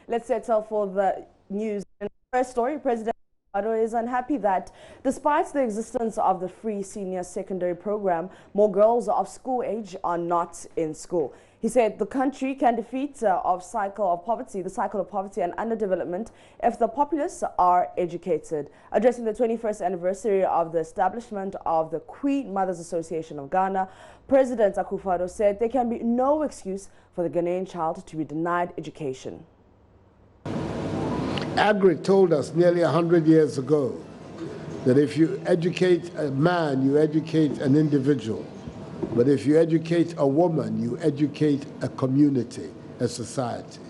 Let's settle for the news. In the first story, President is unhappy that despite the existence of the free senior secondary program, more girls of school age are not in school. He said the country can defeat the cycle of poverty and underdevelopment if the populace are educated. Addressing the 21st anniversary of the establishment of the Queen Mothers Association of Ghana, President Akufo-Addo said there can be no excuse for the Ghanaian child to be denied education. Agric told us nearly 100 years ago that if you educate a man, you educate an individual. But if you educate a woman, you educate a community, a society.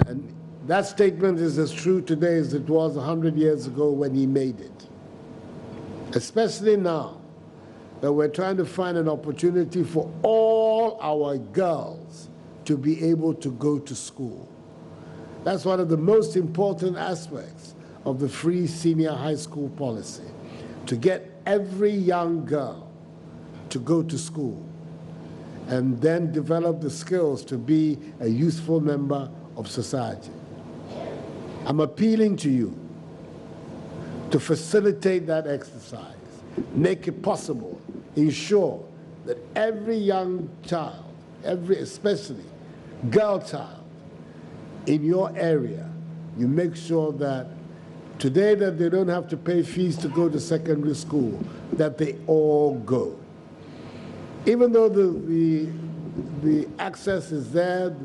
And that statement is as true today as it was 100 years ago when he made it. Especially now that we're trying to find an opportunity for all our girls to be able to go to school. That's one of the most important aspects of the free senior high school policy, to get every young girl to go to school and then develop the skills to be a useful member of society. I'm appealing to you to facilitate that exercise, make it possible, ensure that every young child, especially girl child, in your area, you make sure that today that they don't have to pay fees to go to secondary school, that they all go. Even though the access is there,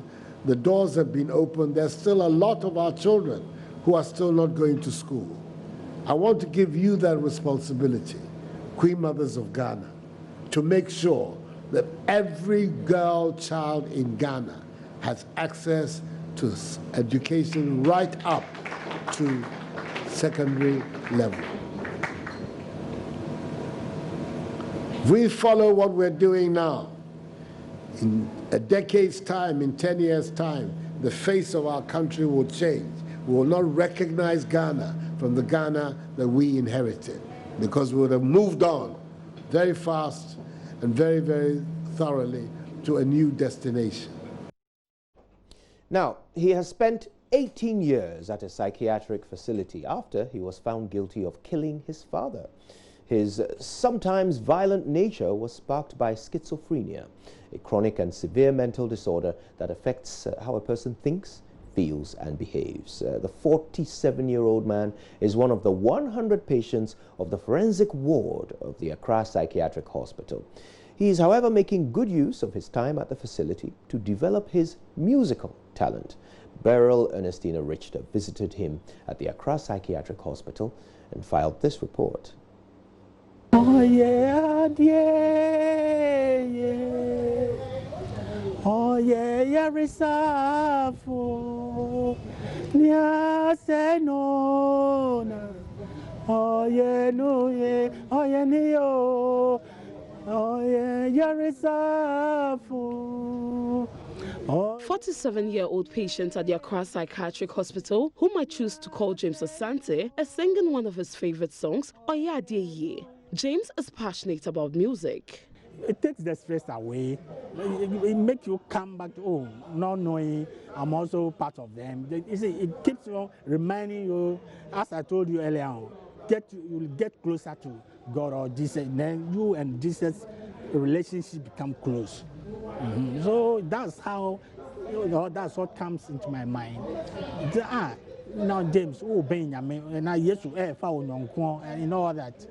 the doors have been opened, there's still a lot of our children who are still not going to school. I want to give you that responsibility, Queen Mothers of Ghana, to make sure that every girl child in Ghana has access to education right up to secondary level. If we follow what we're doing now, in a decade's time, in 10 years' time, the face of our country will change. We will not recognize Ghana from the Ghana that we inherited, because we would have moved on very fast and very, very thoroughly to a new destination. Now, he has spent 18 years at a psychiatric facility after he was found guilty of killing his father. His sometimes violent nature was sparked by schizophrenia, a chronic and severe mental disorder that affects how a person thinks, feels and behaves. The 47-year-old man is one of the 100 patients of the forensic ward of the Accra Psychiatric Hospital. He is, however, making good use of his time at the facility to develop his musical talent. Beryl Ernestina Richter visited him at the Accra Psychiatric Hospital and filed this report. Oh yeah, yeah, yeah. Oh yeah, yeah, resafo. Nya say no, no. Oh yeah, no, yeah. Oh yeah, no. Oh yeah, yeah, resafo. 47-year-old patient at the Accra Psychiatric Hospital, whom I choose to call James Asante, is singing one of his favorite songs, Oya Adeye. James is passionate about music. It takes the stress away. It makes you come back to home, not knowing I'm also part of them. You see, it keeps you reminding you, as I told you earlier on, you'll get closer to God or Jesus, and then you and Jesus' relationship become close. So that's how, that's what comes into my mind. Now James, and I used to and all that.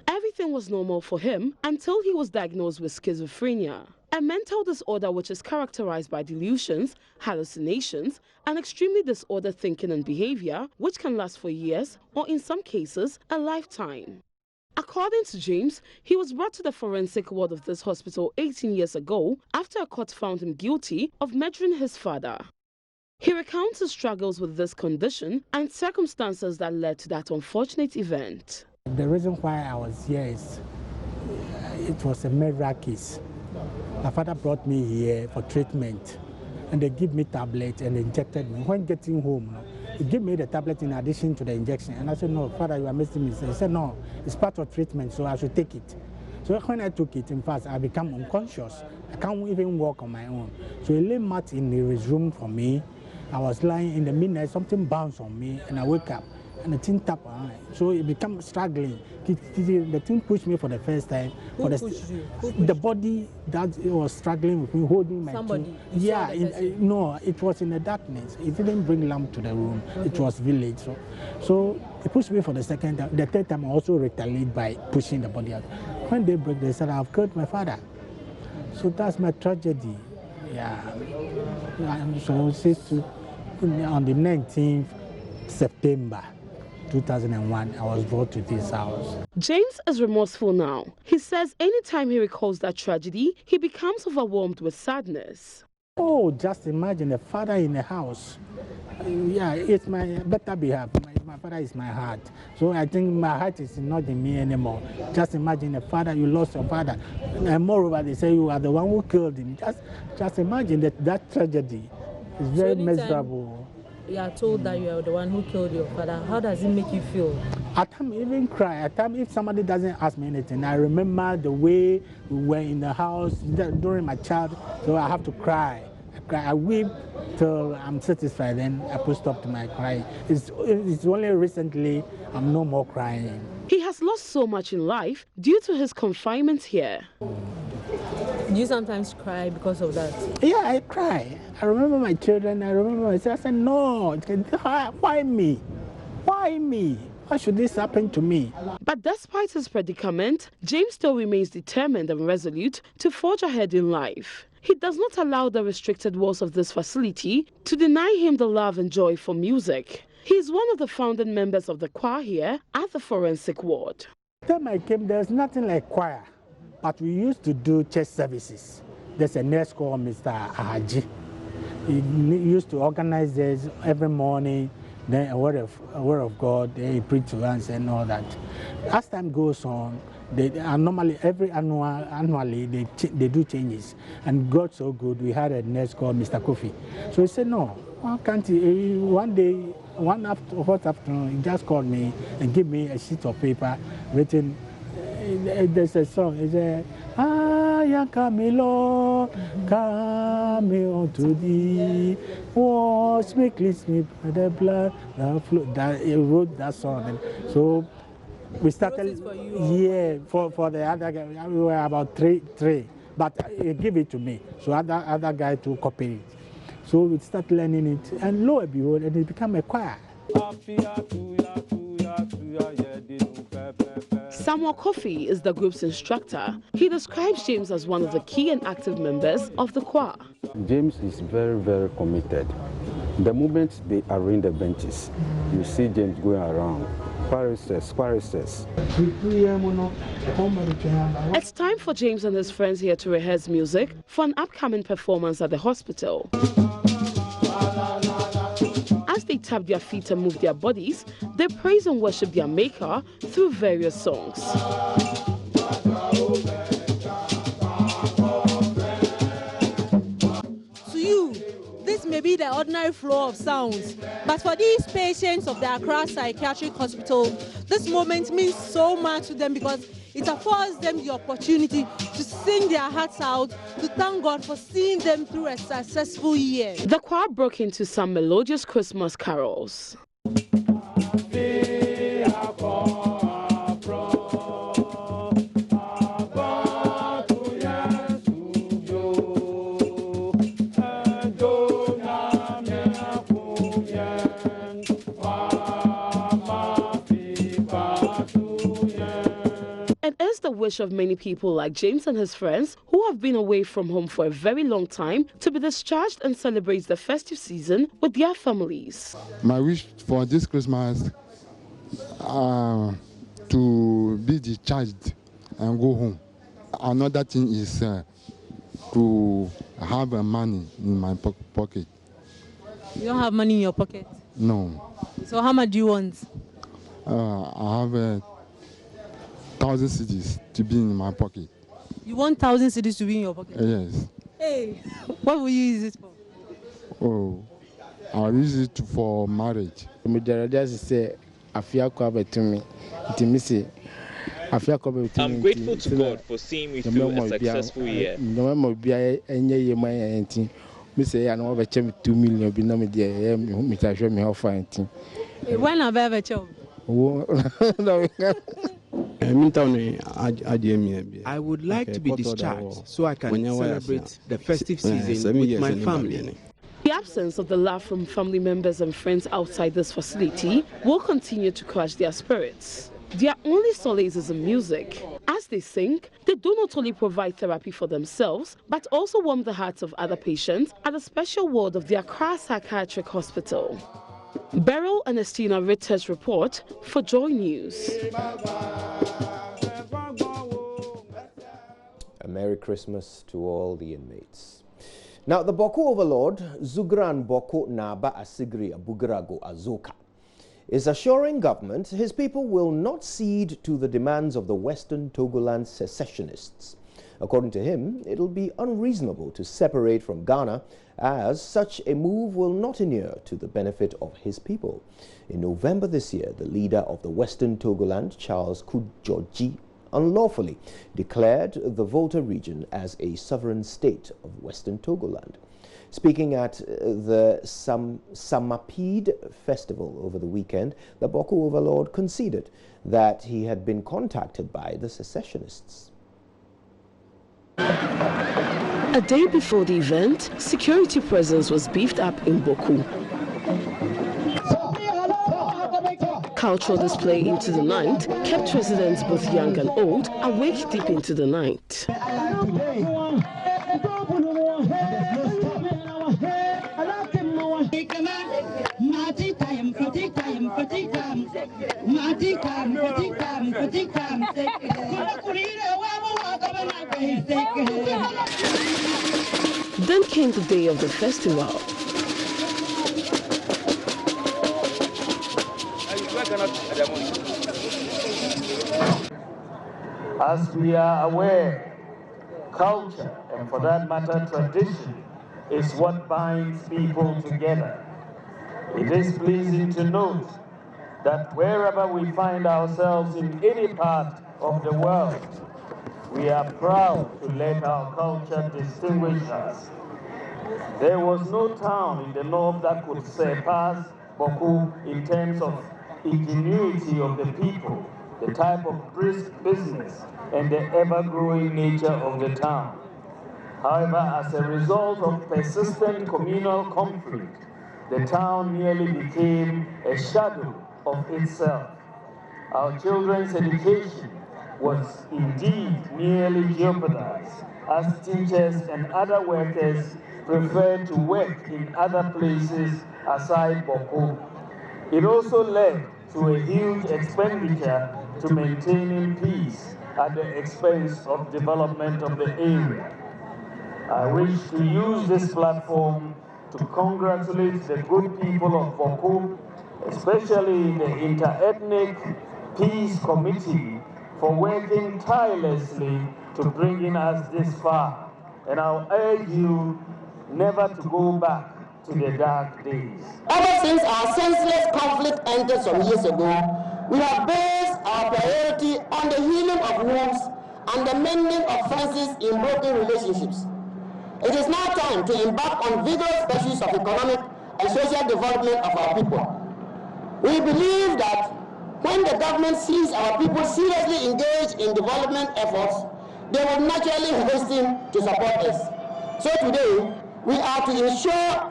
Everything was normal for him until he was diagnosed with schizophrenia, a mental disorder which is characterized by delusions, hallucinations, and extremely disordered thinking and behavior, which can last for years or in some cases a lifetime. According to James, he was brought to the forensic ward of this hospital 18 years ago after a court found him guilty of murdering his father. He recounts his struggles with this condition and circumstances that led to that unfortunate event. The reason why I was here is it was a murder case. My father brought me here for treatment, and they give me tablet and injected me. When getting home, he gave me the tablet in addition to the injection, and I said, "No, Father, you are missing me." He said, "No, it's part of treatment, so I should take it." So when I took it, in fact, I became unconscious. I can't even walk on my own. So he laid mat in his room for me, I was lying in the midnight, something bounced on me, and I wake up, and the thing tapped on me. So it became struggling. The thing pushed me for the first time. Who pushed you? Who pushed the body that was struggling with me, holding my Somebody? Yeah, no, it was in the darkness. It didn't bring lamp to the room. Okay. It was village. So it pushed me for the second time. The third time I also retaliated by pushing the body out. When they broke, they said, I've killed my father. So that's my tragedy. Yeah. And so on the 19th September 2001, I was brought to this house. James is remorseful now. He says anytime he recalls that tragedy, he becomes overwhelmed with sadness. Oh, just imagine a father in the house. Yeah, it's my better behalf. My father is my heart. So I think my heart is not in me anymore. Just imagine a father, you lost your father. And moreover, they say you are the one who killed him. Just imagine that tragedy. It's very miserable. You are told that you are the one who killed your father. How does it make you feel? At times, even cry. At times, if somebody doesn't ask me anything, I remember the way we were in the house during my childhood, so I have to cry. I weep till I'm satisfied, then I put stop to my crying. It's only recently I'm no more crying. He has lost so much in life due to his confinement here. Do you sometimes cry because of that? Yeah, I cry. I remember my children, I remember myself. I said, no, why me? Why me? Why should this happen to me? But despite his predicament, James still remains determined and resolute to forge ahead in life. He does not allow the restricted walls of this facility to deny him the love and joy for music. He is one of the founding members of the choir here at the forensic ward. The time I came, there's nothing like choir, but we used to do church services. There's a nurse called Mr. Ahaji. He used to organize this every morning, then a word of God, then he preached to us and all that. As time goes on, they normally annually they do changes, and God so good, we had a nurse called Mr. Kofi. So he said, no, why can't he? One day, what afternoon, he just called me and gave me a sheet of paper written. There's a song. It's a ya Camilo, come unto thee, wash me, cleanse me by the blood that flowed. He wrote that song, and so we started. For the other guy, we were about three, but he gave it to me, so other guy to copy it. So we started learning it, and lo and behold, and it became a choir. Samuel Kofi is the group's instructor. He describes James as one of the key and active members of the choir. James is very, very committed. The moment they arrange the benches, you see James going around. Choristers. It's time for James and his friends here to rehearse music for an upcoming performance at the hospital. As they tap their feet and move their bodies, they praise and worship their Maker through various songs. To you, this may be the ordinary flow of sounds, but for these patients of the Accra Psychiatric Hospital, this moment means so much to them because it affords them the opportunity to sing their hearts out, to thank God for seeing them through a successful year. The choir broke into some melodious Christmas carols. It is the wish of many people like James and his friends who have been away from home for a very long time to be discharged and celebrate the festive season with their families. My wish for this Christmas to be discharged and go home. Another thing is to have money in my pocket. You don't have money in your pocket? No. So how much do you want? I have 1,000 cedis to be in my pocket. You want 1,000 cedis to be in your pocket? Yes. Hey, what will you use it for? Oh, I'll use it for marriage. I'm grateful to God for seeing me through a successful year. Me say I know over 2 million be no me there me try show me how fine thing. When have I ever chosen? I would like to be discharged so I can celebrate the festive season with my family. The absence of the laugh from family members and friends outside this facility will continue to crush their spirits. Their only solace is in music. As they sing, they do not only provide therapy for themselves, but also warm the hearts of other patients at a special ward of the Accra Psychiatric Hospital. Beryl Ernestina Ritter's report for Joy News. A Merry Christmas to all the inmates. Now, the Boko overlord, Zugran Boko Naba Asigri Abugrago Azoka, is assuring government his people will not cede to the demands of the Western Togoland secessionists. According to him, it will be unreasonable to separate from Ghana, as such a move will not inure to the benefit of his people. In November this year, the leader of the Western Togoland, Charles Kujoji, unlawfully declared the Volta region as a sovereign state of Western Togoland. Speaking at the Samapid festival over the weekend, the Boko overlord conceded that he had been contacted by the secessionists. A day before the event, security presence was beefed up in Boku. Cultural display into the night kept residents both young and old awake deep into the night. Then came the day of the festival. As we are aware, culture, and for that matter tradition, is what binds people together. It is pleasing to note that wherever we find ourselves in any part of the world, we are proud to let our culture distinguish us. There was no town in the north that could surpass Boku in terms of ingenuity of the people, the type of brisk business, and the ever-growing nature of the town. However, as a result of persistent communal conflict, the town nearly became a shadow of itself. Our children's education was indeed nearly jeopardized, as teachers and other workers preferred to work in other places aside Boko. It also led to a huge expenditure to maintaining peace at the expense of development of the area. I wish to use this platform to congratulate the good people of Boko, especially the Inter-Ethnic Peace Committee, for working tirelessly to bringing us this far. And I'll urge you never to go back to the dark days. Ever since our senseless conflict ended some years ago, we have based our priority on the healing of wounds and the mending of fences in broken relationships. It is now time to embark on vigorous pursuits of economic and social development of our people. We believe that when the government sees our people seriously engaged in development efforts, they will naturally hasten to support us. So today, we are to assure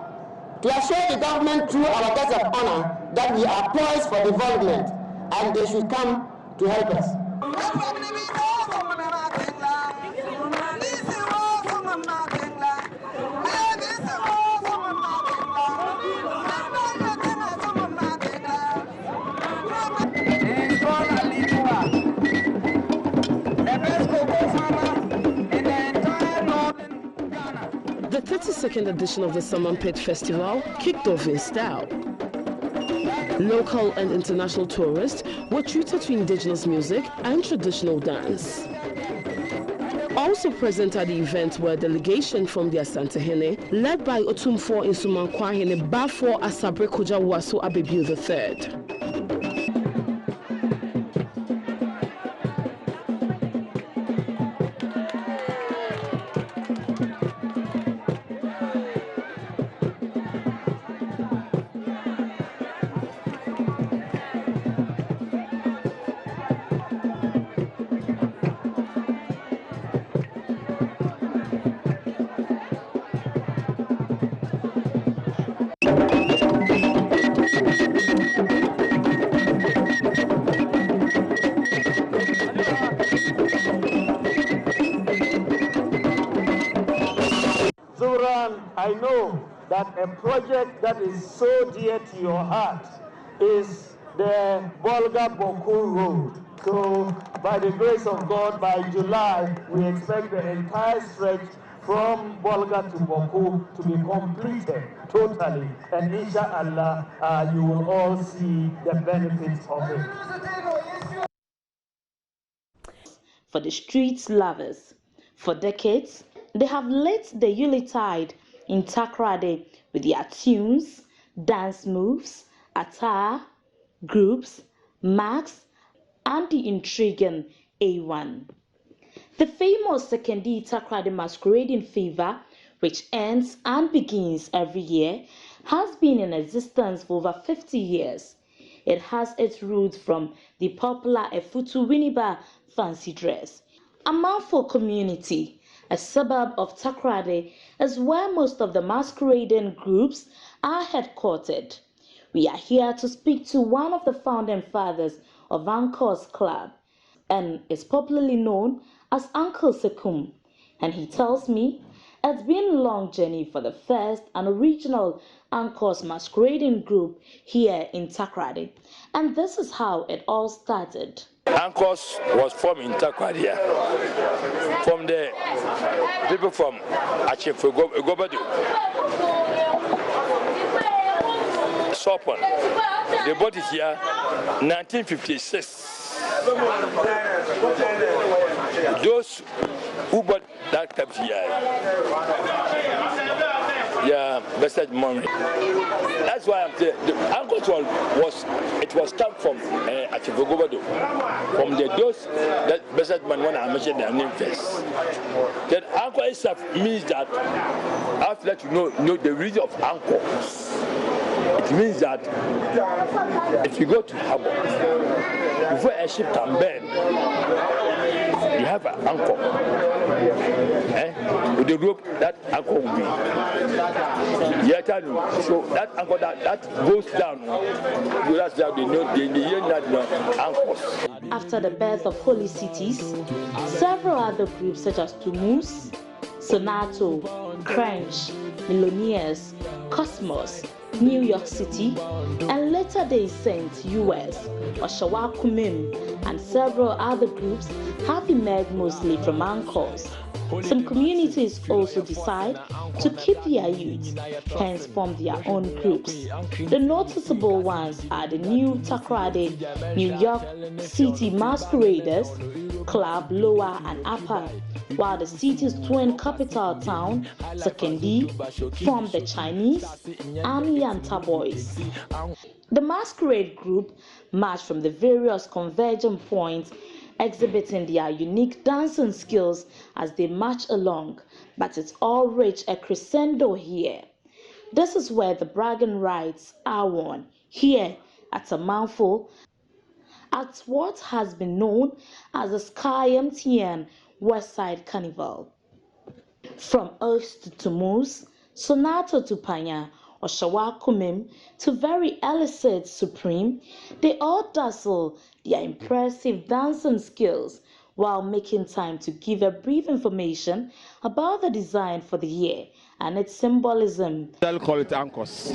the government through our guests of honor that we are poised for development and they should come to help us. The 32nd edition of the Samampet Festival kicked off in style. Local and international tourists were treated to indigenous music and traditional dance. Also present at the event were a delegation from the Asantehene, led by Otumfo Nsumankwahene Bafo Asabre Kojawaso Abebiu III. Chairman, I know that a project that is so dear to your heart is the Bolga-Boku Road. So, by the grace of God, by July, we expect the entire stretch from Bolga to Boku to be completed totally. And inshallah, you will all see the benefits of it. For the street lovers, for decades, they have lit the Yuletide in Takoradi with their tunes, dance moves, attire, groups, marks, and the intriguing A1. The famous Second Takoradi masquerading fever, which ends and begins every year, has been in existence for over 50 years. It has its roots from the popular Efutu Winiba fancy dress. Amanfo community, a suburb of Takoradi, is where most of the masquerading groups are headquartered. We are here to speak to one of the founding fathers of Ankor's Club, and is popularly known as Uncle Sekum, and he tells me it's been a long journey for the first and original Ankor's masquerading group here in Takoradi, and this is how it all started. Ankor's was formed in Takoradi from the people from Achefugobadu, Sopon. They bought it here 1956. Those who bought that kept here, yeah, best memory. That's why I'm saying the Ankor's one was stamped from Achefugobadu, from the those that best man when I mentioned their name first. Then Ankor itself means that after that you know the reason of Ankor. It means that if you go to harbor, before a ship can burn, you have an anchor. With the rope, that anchor will be. So that anchor that goes down, that's how they know that anchors. After the birth of holy cities, several other groups such as Tumus, Sonato, Crunch, Millionaires, Cosmos, New York City, and Latter-day Saints US, Oshawa Kumim, and several other groups have emerged mostly from Ankors. Some communities also decide to keep their youth, hence form their own groups. The noticeable ones are the New Takoradi, New York City Masqueraders, Club Lower and Upper, while the city's twin capital town, Sekendi, form the Chinese and Yanta Boys. The masquerade group march from the various converging points, exhibiting their unique dancing skills as they march along, but it's all reached a crescendo here. This is where the bragging rights are won, here at Amanfo, at what has been known as the Sky MTN Westside Carnival. From Oast to Tumus, Sonato to Panya, Oshawa Kumim to very illicit Supreme, they all dazzle their impressive dancing skills while making time to give a brief information about the design for the year and its symbolism. They'll call it Ankors,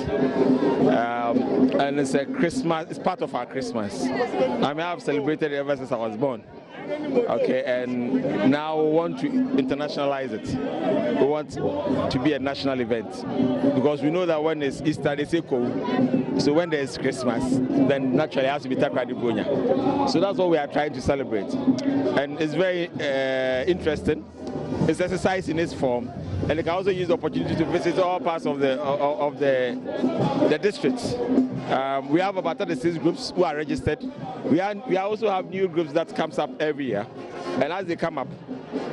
and it's a Christmas. It's part of our Christmas. I mean, I've celebrated it ever since I was born. Okay, and now we want to internationalize it. We want to be a national event because we know that when it's Easter, they say cool. So when there's Christmas, then naturally it has to be Takoradi Bonya. So that's what we are trying to celebrate, and it's very interesting. It's exercise in its form, and they can also use the opportunity to visit all parts of the districts. We have about 36 groups who are registered. We also have new groups that comes up every year, and as they come up,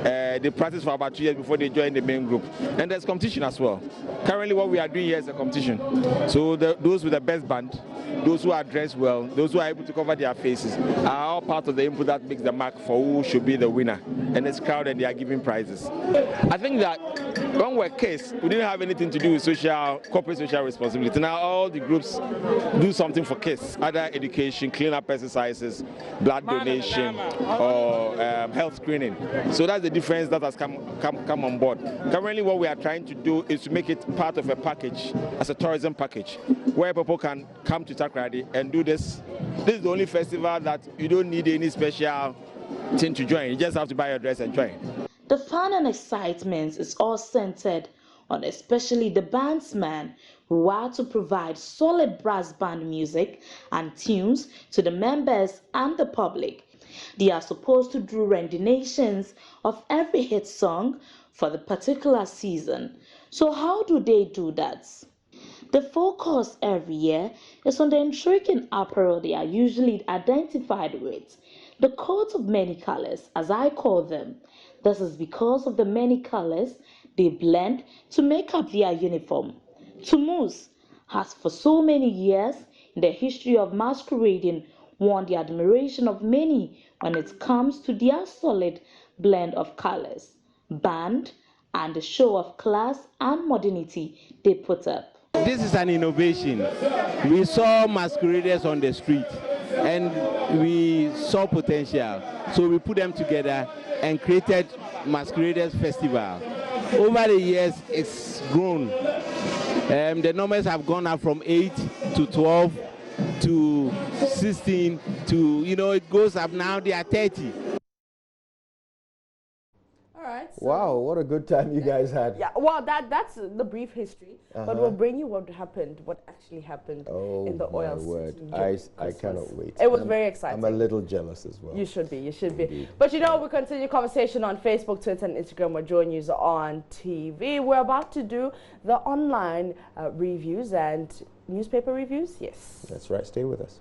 they practice for about 2 years before they join the main group. And there's competition as well. Currently, what we are doing here is a competition. So those with the best band those who are dressed well, those who are able to cover their faces, are all part of the input that makes the mark for who should be the winner. And it's crowded, they are giving prizes. I think that when we're KISS, we didn't have anything to do with corporate social responsibility. Now all the groups do something for KISS, either education, clean-up exercises, blood donation, or health screening. So that's the difference that has come on board. Currently what we are trying to do is to make it part of a package, as a tourism package, where people can come to Takoradi and do this. This is the only festival that you don't need any special thing to join. You just have to buy your dress and join. The fun and excitement is all centered on especially the bandsmen, who are to provide solid brass band music and tunes to the members and the public. They are supposed to do renditions of every hit song for the particular season. So how do they do that? The focus every year is on the intriguing apparel they are usually identified with, the coats of many colors, as I call them. This is because of the many colors they blend to make up their uniform. Tumus has for so many years in the history of masquerading won the admiration of many when it comes to their solid blend of colors, band, and the show of class and modernity they put up. This is an innovation. We saw masqueraders on the street and we saw potential. So we put them together and created Masqueraders Festival. Over the years, it's grown. The numbers have gone up from 8 to 12 to 16 to, it goes up now, they are 30. So wow, what a good time you guys had. Yeah, well, that's the brief history, but we'll bring you what actually happened in the oil word. I cannot wait. It was very exciting. I'm a little jealous as well. You should be. Indeed. But we continue conversation on Facebook, Twitter, and Instagram with JoyNews on TV. We're about to do the online reviews and newspaper reviews. Yes. That's right. Stay with us.